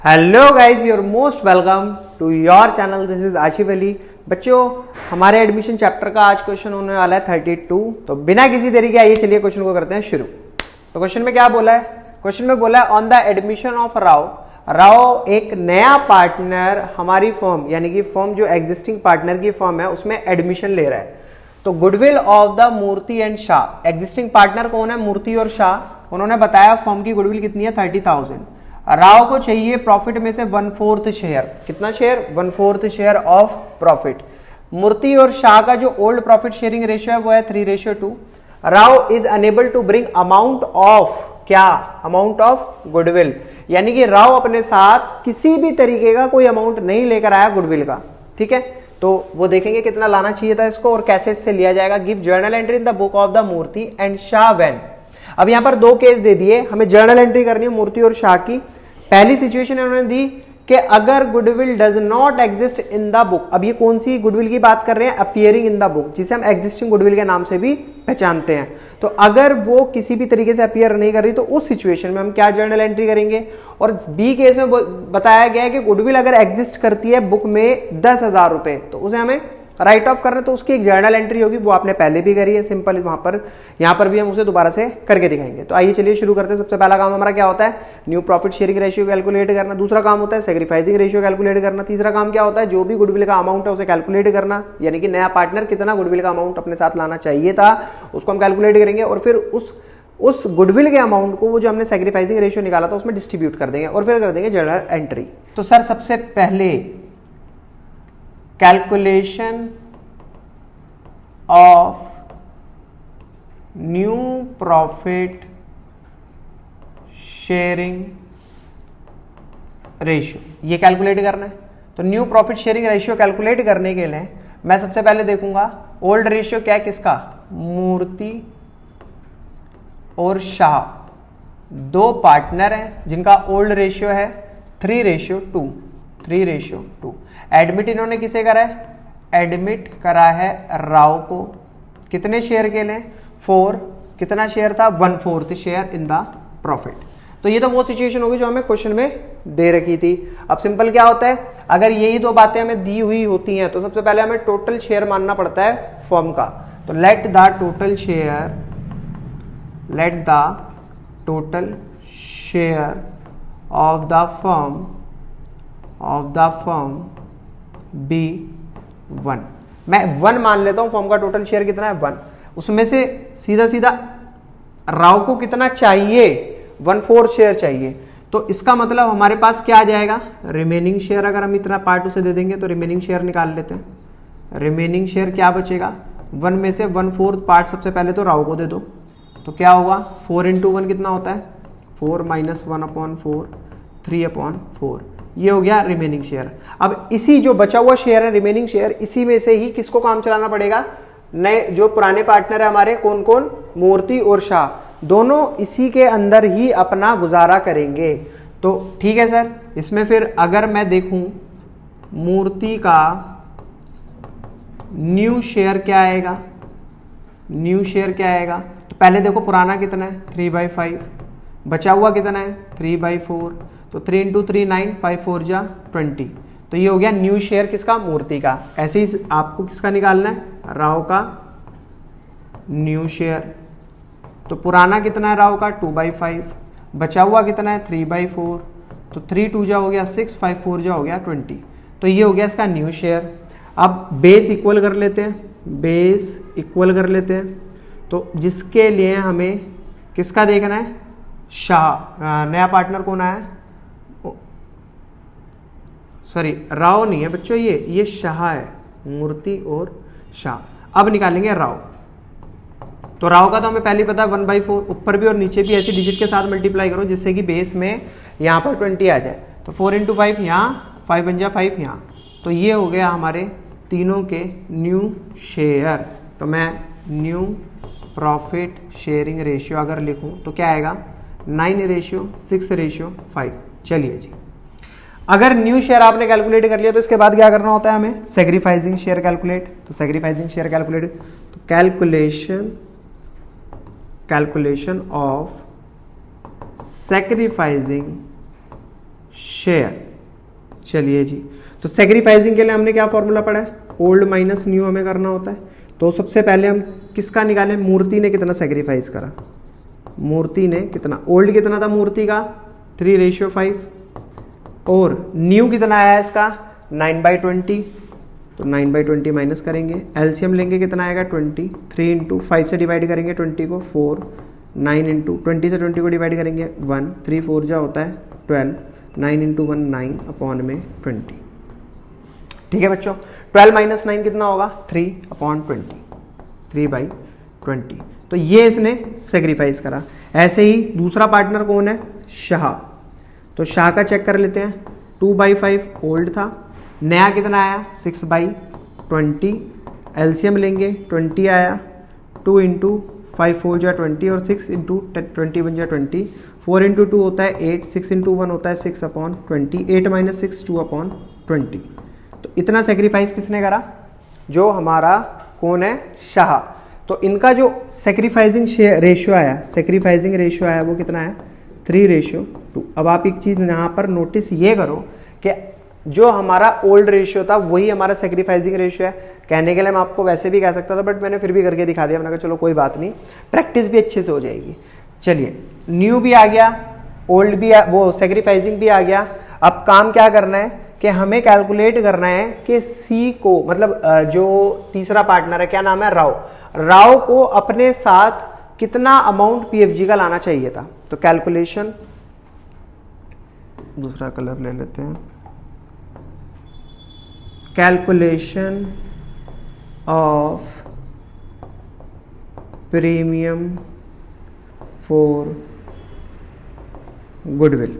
Hello guys, you're most welcome to your channel. This is Asif Ali. बच्चों, हमारे admission chapter का आज क्वेश्चन होने वाला है 32। तो बिना किसी देरी के आइए चलिए क्वेश्चन को करते हैं शुरू। तो क्वेश्चन में क्या बोला है? क्वेश्चन में बोला है on the admission of Rao एक नया पार्टनर हमारी फर्म यानी कि फर्म जो एग्जिस्टिंग पार्टनर की फर्म है उसमें एडमिशन ले रहा है। तो goodwill of the Murthy and Shah, existing partner कौन है? मूर्ति और शाह। उन्होंने बताया फर्म की गुडविल कितनी है? 30,000। राव को चाहिए प्रॉफिट में से 1/4 शेयर। कितना share? 1/4 share of profit. Murthy और शाह का जो ओल्ड प्रॉफिट शेयरिंग रेशियो है वो है 3:2। Rao is unable to bring amount of क्या? अमाउंट ऑफ गुडविल, यानी कि राव अपने साथ किसी भी तरीके का कोई अमाउंट नहीं लेकर आया गुडविल का। ठीक है, तो वो देखेंगे कितना लाना चाहिए था इसको और कैसे इससे लिया जाएगा। Give journal entry in the book of the Murthy and Shah when. अब यहां पर दो केस दे दिए, हमें जर्नल एंट्री करनी है मूर्ति और शाह की। पहली सिचुएशन उन्होंने दी कि अगर goodwill does not exist in the book. अब ये कौन सी गुडविल की बात कर रहे हैं? अपियरिंग इन द बुक, जिसे हम एग्जिस्टिंग गुडविल के नाम से भी पहचानते हैं। तो अगर वो किसी भी तरीके से अपियर नहीं कर रही तो उस सिचुएशन में हम क्या जर्नल एंट्री करेंगे? और बी केस में बताया गया है कि गुडविल अगर एग्जिस्ट करती है बुक में 10,000 रुपए तो उसे हमें राइट ऑफ करना, तो उसकी एक जर्नल एंट्री होगी। वो आपने पहले भी करी है, सिंपल। वहां पर यहां पर भी हम उसे दोबारा से करके दिखाएंगे। तो आइए चलिए शुरू करते हैं। सबसे पहला काम हमारा क्या होता है? New profit sharing ratio calculate करना। दूसरा काम होता है सेक्रीफाइसिंग रेशियो कैलकुलेट करना। तीसरा काम क्या होता है? जो भी गुडविल का अमाउंट है उसे कैलकुलेट करना, यानी कि नया पार्टनर कितना गुडविल का अमाउंट अपने साथ लाना चाहिए था उसको हम कैलकुलेट करेंगे और फिर उस गुडविल के अमाउंट को वो जो हमने सेक्रीफाइसिंग रेशियो निकाला था उसमें डिस्ट्रीब्यूट कर देंगे और फिर कर देंगे जर्नल एंट्री। तो सर सबसे पहले calculation of new profit sharing ratio, ये कैलकुलेट करना है। तो new profit sharing ratio calculate करने के लिए मैं सबसे पहले देखूंगा ओल्ड रेशियो क्या है किसका? मूर्ति और शाह, दो पार्टनर हैं जिनका ओल्ड रेशियो है 3:2। 3:2। एडमिट इन्होंने किसे करा है? एडमिट करा है राव को। कितने शेयर के लिए? 4। कितना शेयर था? 1/4 शेयर इन द प्रॉफिट। तो ये तो वो सिचुएशन होगी जो हमें क्वेश्चन में दे रखी थी। अब सिंपल क्या होता है, अगर यही दो बातें हमें दी हुई होती हैं तो सबसे पहले हमें टोटल शेयर मानना पड़ता है फर्म का। तो let the total share of the firm be 1। मैं 1 मान लेता हूं। फर्म का टोटल शेयर कितना है? 1। उसमें से सीधा सीधा राव को कितना चाहिए? 1/4 शेयर चाहिए। तो इसका मतलब हमारे पास क्या आ जाएगा? Remaining share. अगर हम इतना पार्ट उसे दे देंगे तो रिमेनिंग शेयर निकाल लेते हैं। रिमेनिंग शेयर क्या बचेगा? 1 में से 1/4 पार्ट सबसे पहले तो राव को दे दो। तो क्या होगा? 4 × 1 कितना होता है? 4 - 1/4 3/4। ये हो गया रिमेनिंग शेयर। अब इसी जो बचा हुआ शेयर है रिमेनिंग शेयर, इसी में से ही किसको काम चलाना पड़ेगा? नए जो पुराने पार्टनर है हमारे, कौन कौन? मूर्ति और शाह, दोनों इसी के अंदर ही अपना गुजारा करेंगे। तो ठीक है सर, इसमें फिर अगर मैं देखूं मूर्ति का न्यू शेयर क्या आएगा? न्यू शेयर क्या आएगा? तो पहले देखो पुराना कितना है? 3/5। बचा हुआ कितना है? 3/4। तो 3 × 3 9, 5 × 4 = 20। तो ये हो गया न्यू शेयर किसका? मूर्ति का। ऐसे ही आपको किसका निकालना है? राव का न्यू शेयर। तो पुराना कितना है राव का? 2/5। बचा हुआ कितना है? 3/4। तो 3 × 2 हो गया 6, 5 × 4 हो गया 20। तो ये हो गया इसका न्यू शेयर। अब बेस इक्वल कर लेते हैं। तो जिसके लिए हमें किसका देखना है? शाह। नया पार्टनर कौन आया? सॉरी, राव नहीं है बच्चों, ये शाह है। मूर्ति और शाह। अब निकालेंगे राव। तो राव का तो हमें पहले पता है 1/4। ऊपर भी और नीचे भी ऐसी डिजिट के साथ मल्टीप्लाई करो जिससे कि बेस में यहाँ पर 20 आ जाए। तो 4 × 5 यहाँ, 5 × 5 यहाँ। तो ये हो गया हमारे तीनों के न्यू शेयर। तो मैं न्यू प्रॉफिट शेयरिंग रेशियो अगर लिखूं तो क्या आएगा? 9:6:5। चलिए जी, अगर न्यू शेयर आपने कैलकुलेट कर लिया तो इसके बाद क्या करना होता है हमें? Sacrificing share calculate. तो सेक्रीफाइसिंग शेयर कैलकुलेट, तो कैलकुलेशन ऑफ सेक्रीफाइसिंग शेयर। चलिए जी, तो सेक्रीफाइसिंग के लिए हमने क्या फॉर्मूला पढ़ा है, ओल्ड माइनस न्यू हमें करना होता है। तो सबसे पहले हम किसका निकालें, मूर्ति ने कितना सेक्रीफाइस करा, मूर्ति ने कितना, ओल्ड कितना था मूर्ति का 3:5 और न्यू कितना आया इसका 9/20, तो 9/20 माइनस करेंगे, एलसीएम लेंगे कितना आएगा 20, 3 इंटू 5 से डिवाइड करेंगे 20 को 4, 9 इंटू 20 से 20 को डिवाइड करेंगे 1, 3 4 जा होता है 12, 9 इंटू 1 9 अपॉन में 20। ठीक है बच्चों, 12 माइनस 9 कितना होगा 3/20, 3/20। तो ये इसने सेक्रीफाइस करा। ऐसे ही दूसरा पार्टनर कौन है, शाह। तो शाह का चेक कर लेते हैं, 2/5 ओल्ड था, नया कितना आया 6/20, एलसीएम लेंगे 20 आया, 2 इंटू 5 4 जा 20 और 6 इंटू 20 1 जा 20, 4 इंटू 2 होता है 8, 6 इंटू 1 होता है 6/20, 8 माइनस 6 2/20। तो इतना सेक्रीफाइस किसने करा, जो हमारा कौन है शाह। तो इनका जो सेक्रीफाइसिंग रेशियो आया, सेक्रीफाइसिंग रेशियो आया वो कितना है 3:2। अब आप एक चीज़ यहाँ पर नोटिस ये करो कि जो हमारा ओल्ड रेशियो था वही हमारा सेक्रीफाइसिंग रेशियो है। कहने के लिए मैं आपको वैसे भी कह सकता था, बट मैंने फिर भी करके दिखा दिया। मैंने कहा चलो कोई बात नहीं, प्रैक्टिस भी अच्छे से हो जाएगी। चलिए, न्यू भी आ गया, ओल्ड भी वो सेक्रीफाइसिंग भी आ गया। अब काम क्या करना है कि हमें कैलकुलेट करना है कि सी को, मतलब जो तीसरा पार्टनर है, क्या नाम है राव को अपने साथ कितना अमाउंट पीएफजी का लाना चाहिए था। तो कैलकुलेशन, दूसरा कलर ले लेते हैं, calculation of premium for goodwill.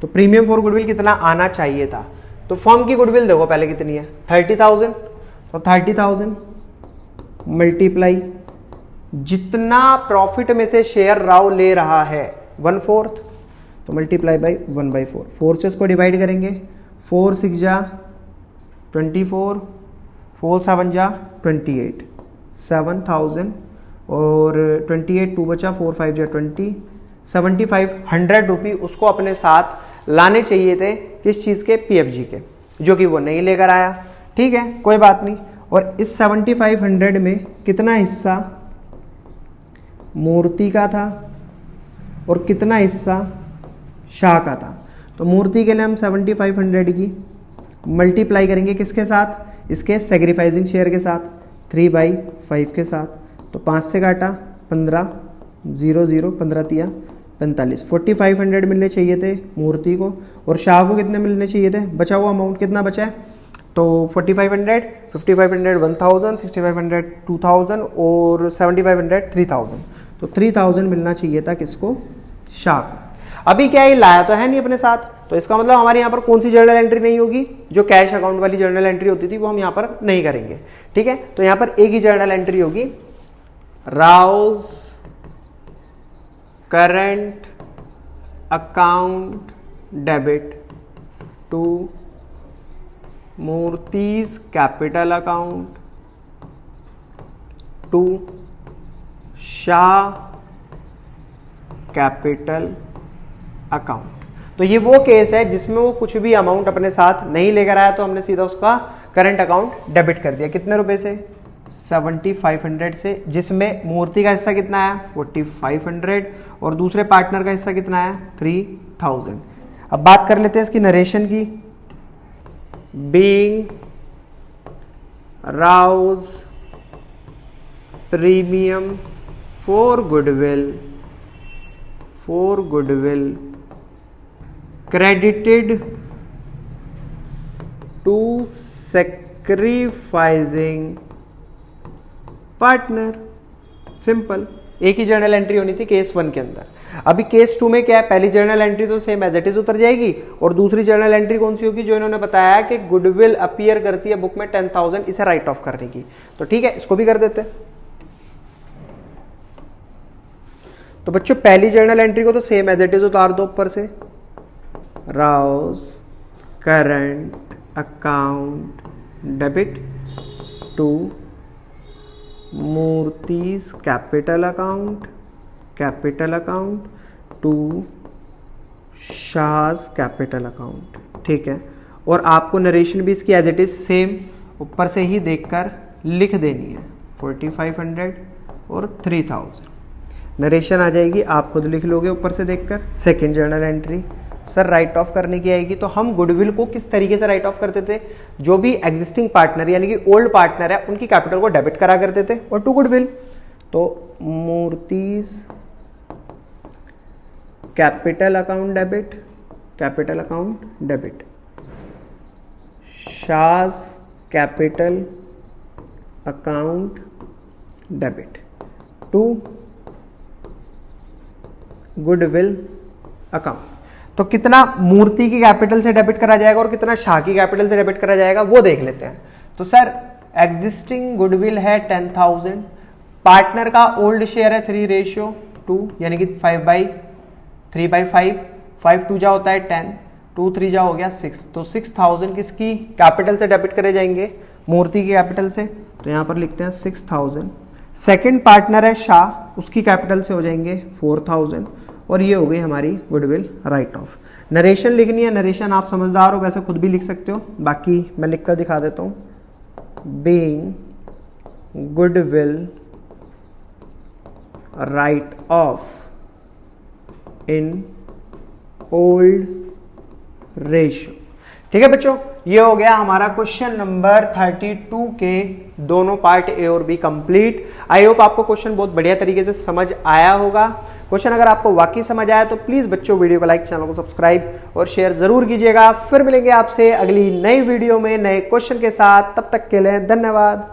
तो प्रीमियम फॉर गुडविल कितना आना चाहिए था। तो फर्म की गुडविल देखो पहले कितनी है 30,000, तो 30,000 मल्टीप्लाई जितना प्रॉफिट में से शेयर राव ले रहा है 1/4, तो मल्टीप्लाई बाई 1/4, 4 से इसको डिवाइड करेंगे, 4 6 जा 24, 4 7 जा 28, 7,000 और 28 2 बचा, 4 5 जा 20, 7500 रुपये उसको अपने साथ लाने चाहिए थे, किस चीज़ के, पीएफजी के, जो कि वो नहीं लेकर आया। ठीक है, कोई बात नहीं। और इस 7500 में कितना हिस्सा मूर्ति का था और कितना हिस्सा शाह का था। तो मूर्ति के लिए हम 7500 की मल्टीप्लाई करेंगे किसके साथ, इसके सेक्रीफाइसिंग शेयर के साथ, 3/5 के साथ। तो 5 से काटा 15, 0 0, 15 तिया 45, 4500 मिलने चाहिए थे मूर्ति को, और शाह को कितने मिलने चाहिए थे, बचा हुआ अमाउंट कितना बचा है। तो 4500, 5500 1000, 6500 2000 और 7500 3000। तो 3000 मिलना चाहिए था किसको, शाह को। अभी क्या ये लाया तो है नहीं अपने साथ, तो इसका मतलब हमारे यहाँ पर कौन सी जर्नल एंट्री नहीं होगी, जो कैश अकाउंट वाली जर्नल एंट्री होती थी वो हम यहाँ पर नहीं करेंगे। ठीक है, तो यहाँ पर एक ही जर्नल एंट्री होगी, Rao's current account debit to Murthy's capital account to Shah capital account. तो ये वो केस है जिसमें वो कुछ भी अमाउंट अपने साथ नहीं लेकर आया, तो हमने सीधा उसका करंट अकाउंट डेबिट कर दिया। कितने रुपए से, 7500 से, जिसमें मूर्ति का हिस्सा कितना आया 4500 और दूसरे पार्टनर का हिस्सा कितना आया 3000। अब बात कर लेते हैं इसकी नरेशन की। Being Rouse premium for goodwill credited to sacrificing partner। Simple, एक ही जर्नल एंट्री होनी थी केस 1 के अंदर। अभी केस 2 में क्या है, पहली जर्नल एंट्री तो सेम एज इट इज उतर जाएगी, और दूसरी जर्नल एंट्री कौन सी होगी, जो इन्होंने बताया कि गुडविल अपीयर करती है बुक में 10,000, इसे राइट ऑफ करने की। तो ठीक है, इसको भी कर देते हैं। तो बच्चों पहली जर्नल एंट्री को तो सेम एज इट इज उतार दो ऊपर से, Rao's current account debit to Murthy's capital account to Shah's capital account, ठीक है। और आपको नरेशन भी इसकी एज इट इज सेम ऊपर से ही देखकर लिख देनी है, 4500 और 3000 नरेशन आ जाएगी, आप खुद लिख लोगे ऊपर से देखकर। Second journal entry, sir right of करने की आएगी, तो हम गुडविल को किस तरीके से राइट ऑफ करते थे, जो भी एग्जिस्टिंग पार्टनर यानी कि ओल्ड पार्टनर है उनकी कैपिटल को डेबिट करा करते थे और टू गुडविल, तो Murthy's capital account debit, capital account debit, Shah's capital account debit to goodwill account. तो कितना मूर्ति की कैपिटल से डेबिट करा जाएगा और कितना शाह की कैपिटल से डेबिट करा जाएगा वो देख लेते हैं। तो सर एग्जिस्टिंग गुडविल है 10,000, पार्टनर का ओल्ड शेयर है 3:2 यानी कि 5/3/5, 5 2 जा होता है 10, 2 3 जा हो गया 6, तो 6,000 किसकी कैपिटल से डेबिट करे जाएंगे, मूर्ति की कैपिटल से, तो यहाँ पर लिखते हैं 6,000। सेकंड पार्टनर है शाह, उसकी कैपिटल से हो जाएंगे 4,000 और ये हो गई हमारी गुडविल राइट ऑफ। नरेशन लिखनी है, नरेशन आप समझदार हो वैसे खुद भी लिख सकते हो, बाकी मैं लिख कर दिखा देता हूँ। Being goodwill right of in old ratio, ठीक है बच्चों। ये हो गया हमारा क्वेश्चन नंबर 32 के दोनों पार्ट ए और बी कंप्लीट। आई होप आपको क्वेश्चन बहुत बढ़िया तरीके से समझ आया होगा। क्वेश्चन अगर आपको वाकई समझ आया तो प्लीज बच्चों वीडियो को लाइक, चैनल को सब्सक्राइब और शेयर जरूर कीजिएगा। फिर मिलेंगे आपसे अगली नई वीडियो में नए क्वेश्चन के साथ, तब तक के लिए धन्यवाद।